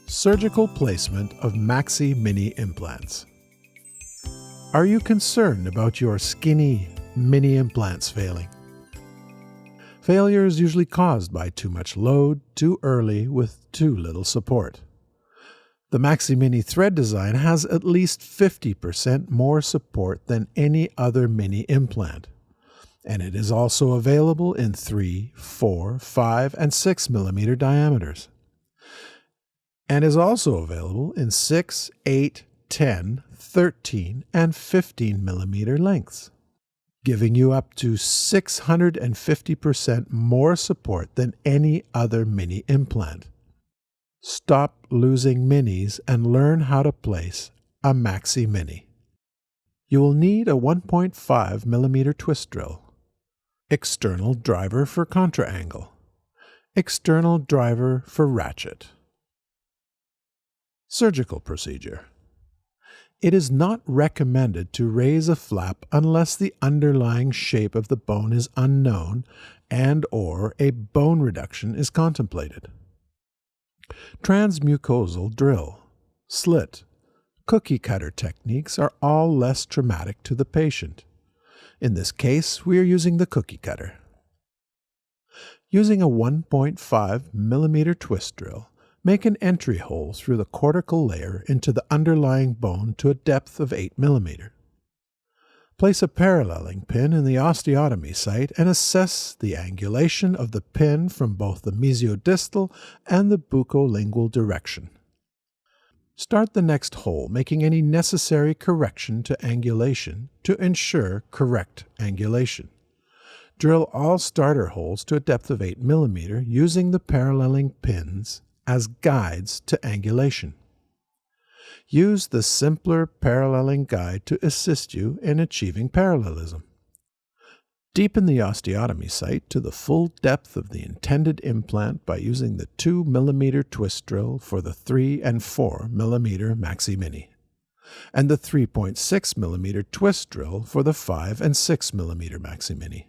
Surgical placement of MaxiMini implants. Are you concerned about your skinny mini implants failing? Failure is usually caused by too much load, too early, with too little support. The MaxiMini thread design has at least 50% more support than any other mini implant, and it is also available in 3, 4, 5, and 6 millimeter diameters, and is also available in 6, 8, 10, 13, and 15 millimeter lengths, giving you up to 650% more support than any other mini implant. Stop losing minis and learn how to place a MaxiMini. You will need a 1.5 millimeter twist drill, external driver for contra-angle, external driver for ratchet. Surgical procedure. It is not recommended to raise a flap unless the underlying shape of the bone is unknown and/or a bone reduction is contemplated. Transmucosal drill, slit, cookie cutter techniques are all less traumatic to the patient. In this case, we are using the cookie cutter. Using a 1.5 millimeter twist drill, make an entry hole through the cortical layer into the underlying bone to a depth of 8 millimeter. Place a paralleling pin in the osteotomy site and assess the angulation of the pin from both the mesiodistal and the bucolingual direction. Start the next hole, making any necessary correction to angulation to ensure correct angulation. Drill all starter holes to a depth of 8 millimeter using the paralleling pins as guides to angulation. Use the simpler paralleling guide to assist you in achieving parallelism. Deepen the osteotomy site to the full depth of the intended implant by using the 2 millimeter twist drill for the 3 and 4 millimeter MaxiMini, and the 3.6 millimeter twist drill for the 5 and 6 millimeter MaxiMini.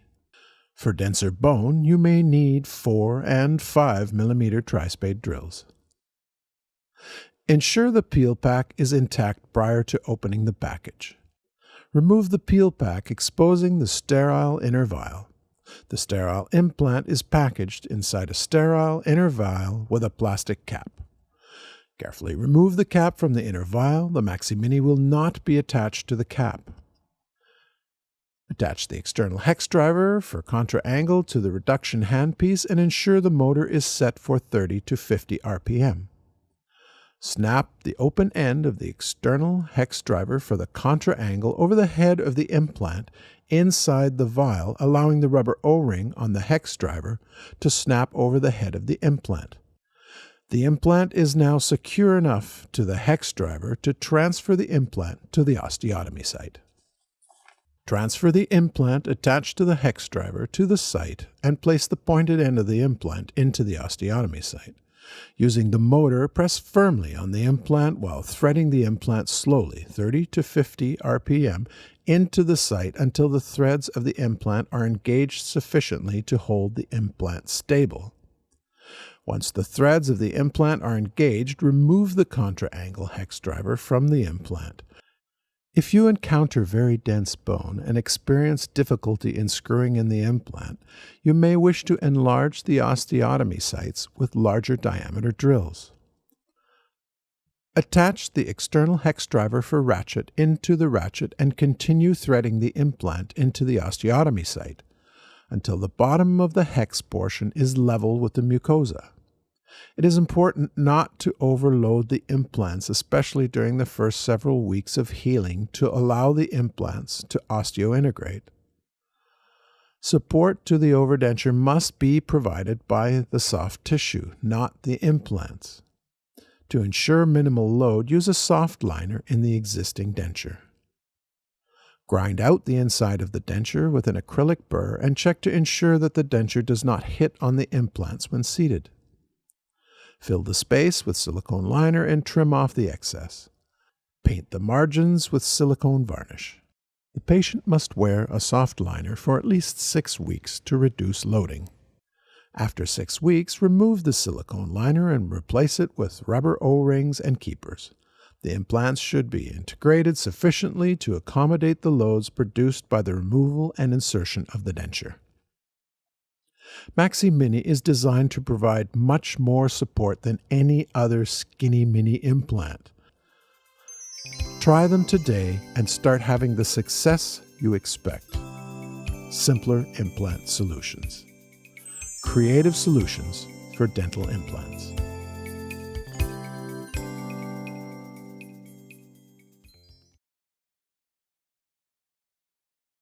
For denser bone, you may need 4 and 5 millimeter trispade drills. Ensure the peel pack is intact prior to opening the package. Remove the peel pack, exposing the sterile inner vial. The sterile implant is packaged inside a sterile inner vial with a plastic cap. Carefully remove the cap from the inner vial. The MaxiMini will not be attached to the cap. Attach the external hex driver for contra-angle to the reduction handpiece and ensure the motor is set for 30 to 50 RPM. Snap the open end of the external hex driver for the contra-angle over the head of the implant inside the vial, allowing the rubber O-ring on the hex driver to snap over the head of the implant. The implant is now secure enough to the hex driver to transfer the implant to the osteotomy site. Transfer the implant attached to the hex driver to the site and place the pointed end of the implant into the osteotomy site. Using the motor, press firmly on the implant while threading the implant slowly, 30 to 50 RPM, into the site until the threads of the implant are engaged sufficiently to hold the implant stable. Once the threads of the implant are engaged, remove the contra-angle hex driver from the implant. If you encounter very dense bone and experience difficulty in screwing in the implant, you may wish to enlarge the osteotomy sites with larger diameter drills. Attach the external hex driver for ratchet into the ratchet and continue threading the implant into the osteotomy site until the bottom of the hex portion is level with the mucosa. It is important not to overload the implants, especially during the first several weeks of healing, to allow the implants to osteointegrate. Support to the overdenture must be provided by the soft tissue, not the implants. To ensure minimal load, use a soft liner in the existing denture. Grind out the inside of the denture with an acrylic burr and check to ensure that the denture does not hit on the implants when seated. Fill the space with silicone liner and trim off the excess. Paint the margins with silicone varnish. The patient must wear a soft liner for at least 6 weeks to reduce loading. After 6 weeks, remove the silicone liner and replace it with rubber O-rings and keepers. The implants should be integrated sufficiently to accommodate the loads produced by the removal and insertion of the denture. MaxiMini is designed to provide much more support than any other skinny mini implant. Try them today and start having the success you expect. Simpler implant solutions. Creative solutions for dental implants.